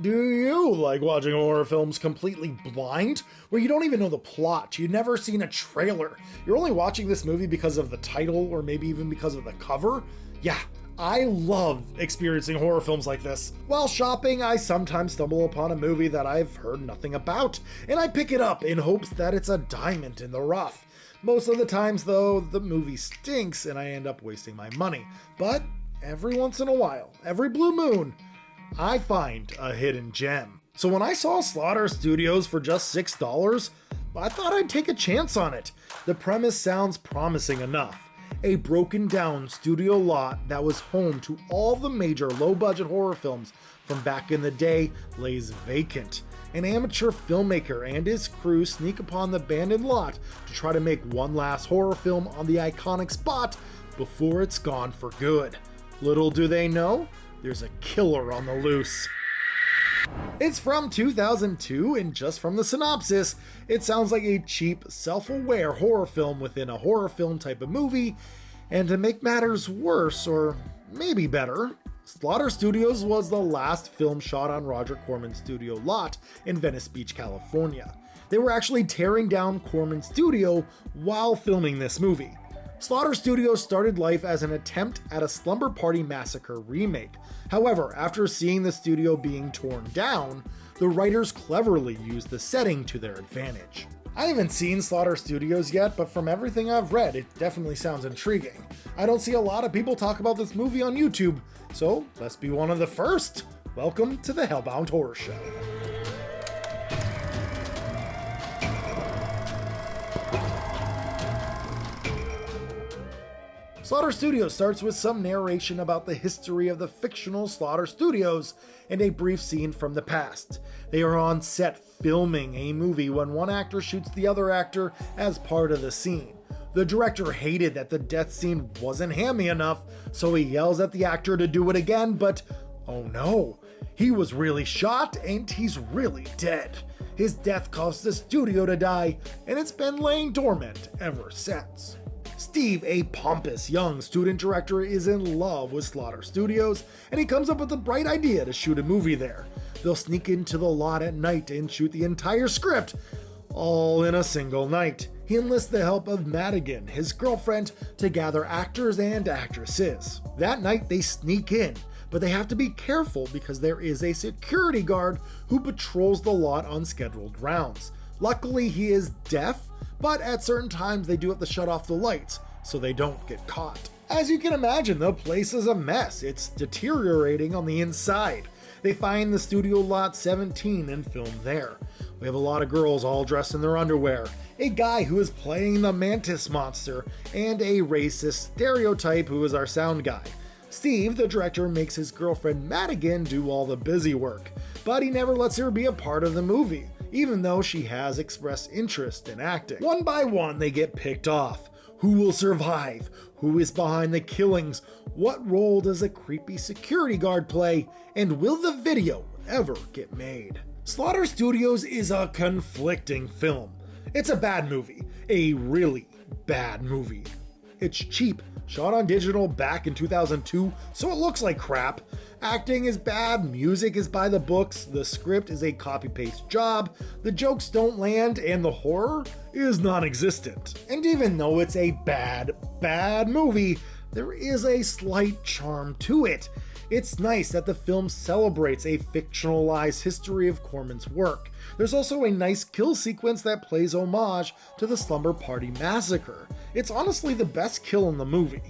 Do you like watching horror films completely blind, where you don't even know the plot, you've never seen a trailer, you're only watching this movie because of the title or maybe even because of the cover? Yeah, I love experiencing horror films like this. While shopping, I sometimes stumble upon a movie that I've heard nothing about, and I pick it up in hopes that it's a diamond in the rough. Most of the times though, the movie stinks and I end up wasting my money. But every once in a while, every blue moon, I find a hidden gem. So when I saw Slaughter Studios for just $6, I thought I'd take a chance on it. The premise sounds promising enough. A broken down studio lot that was home to all the major low budget horror films from back in the day lays vacant. An amateur filmmaker and his crew sneak upon the abandoned lot to try to make one last horror film on the iconic spot before it's gone for good. Little do they know, there's a killer on the loose. It's from 2002, and just from the synopsis, it sounds like a cheap, self-aware horror film within a horror film type of movie, and to make matters worse, or maybe better, Slaughter Studios was the last film shot on Roger Corman's studio lot in Venice Beach, California. They were actually tearing down Corman's studio while filming this movie. Slaughter Studios started life as an attempt at a Slumber Party Massacre remake. However, after seeing the studio being torn down, the writers cleverly used the setting to their advantage. I haven't seen Slaughter Studios yet, but from everything I've read, it definitely sounds intriguing. I don't see a lot of people talk about this movie on YouTube, so let's be one of the first. Welcome to the HellBound Horror Show. Slaughter Studios starts with some narration about the history of the fictional Slaughter Studios and a brief scene from the past. They are on set filming a movie when one actor shoots the other actor as part of the scene. The director hated that the death scene wasn't hammy enough, so he yells at the actor to do it again, but oh no, he was really shot and he's really dead. His death caused the studio to die, and it's been laying dormant ever since. Steve, a pompous young student director, is in love with Slaughter Studios, and he comes up with a bright idea to shoot a movie there. They'll sneak into the lot at night and shoot the entire script, all in a single night. He enlists the help of Madigan, his girlfriend, to gather actors and actresses. That night they sneak in, but they have to be careful because there is a security guard who patrols the lot on scheduled rounds. Luckily, he is deaf, but at certain times they do have to shut off the lights so they don't get caught. As you can imagine, the place is a mess. It's deteriorating on the inside. They find the studio lot 17 and film there. We have a lot of girls all dressed in their underwear, a guy who is playing the mantis monster, and a racist stereotype who is our sound guy. Steve, the director, makes his girlfriend Madigan do all the busy work, but he never lets her be a part of the movie, even though she has expressed interest in acting. One by one, they get picked off. Who will survive? Who is behind the killings? What role does a creepy security guard play? And will the video ever get made? Slaughter Studios is a conflicting film. It's a bad movie. A really bad movie. It's cheap, shot on digital back in 2002, so it looks like crap. Acting is bad, music is by the books, the script is a copy-paste job, the jokes don't land, and the horror is non-existent. And even though it's a bad movie, there is a slight charm to it. It's nice that the film celebrates a fictionalized history of Corman's work. There's also a nice kill sequence that plays homage to the Slumber Party Massacre. It's honestly the best kill in the movie.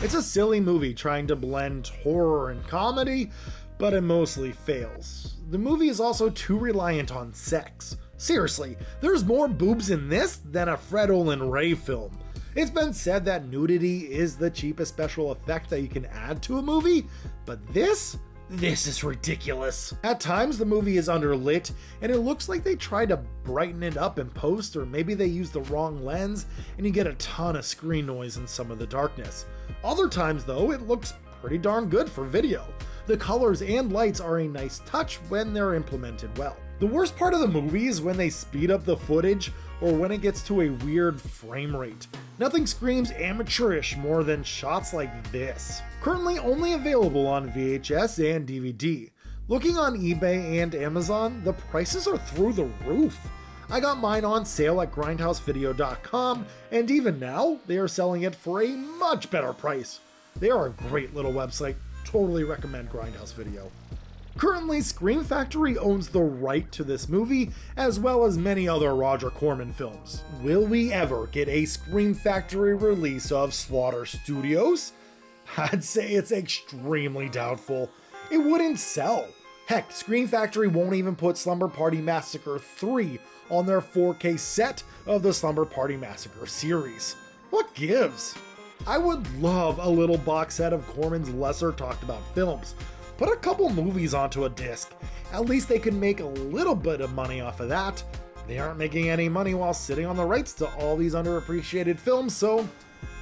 It's a silly movie trying to blend horror and comedy, but it mostly fails. The movie is also too reliant on sex. Seriously, there's more boobs in this than a Fred Olen Ray film. It's been said that nudity is the cheapest special effect that you can add to a movie, but this is ridiculous. At times the movie is underlit, and it looks like they tried to brighten it up in post, or maybe they used the wrong lens, and you get a ton of screen noise in some of the darkness. Other times though, it looks pretty darn good for video. The colors and lights are a nice touch when they're implemented well. The worst part of the movie is when they speed up the footage or when it gets to a weird frame rate. Nothing screams amateurish more than shots like this. Currently only available on VHS and DVD. Looking on eBay and Amazon, the prices are through the roof. I got mine on sale at grindhousevideo.com, and even now, they are selling it for a much better price. They are a great little website. Totally recommend Grindhouse Video. Currently, Scream Factory owns the right to this movie, as well as many other Roger Corman films. Will we ever get a Scream Factory release of Slaughter Studios? I'd say it's extremely doubtful. It wouldn't sell. Heck, Scream Factory won't even put Slumber Party Massacre 3 on their 4K set of the Slumber Party Massacre series. What gives? I would love a little box set of Corman's lesser talked about films. Put a couple movies onto a disc. At least they could make a little bit of money off of that. They aren't making any money while sitting on the rights to all these underappreciated films, so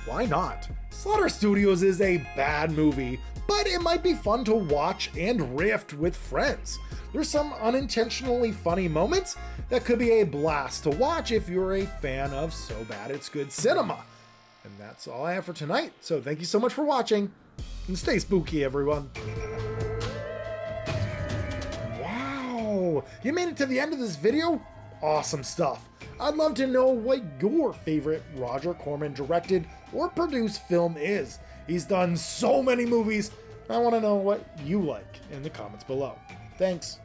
why not? Slaughter Studios is a bad movie, but it might be fun to watch and riff with friends. There's some unintentionally funny moments that could be a blast to watch if you're a fan of So Bad It's Good cinema. And that's all I have for tonight, so thank you so much for watching, and stay spooky, everyone. Wow, you made it to the end of this video? Awesome stuff. I'd love to know what your favorite Roger Corman directed or produced film is. He's done so many movies. I want to know what you like in the comments below. Thanks.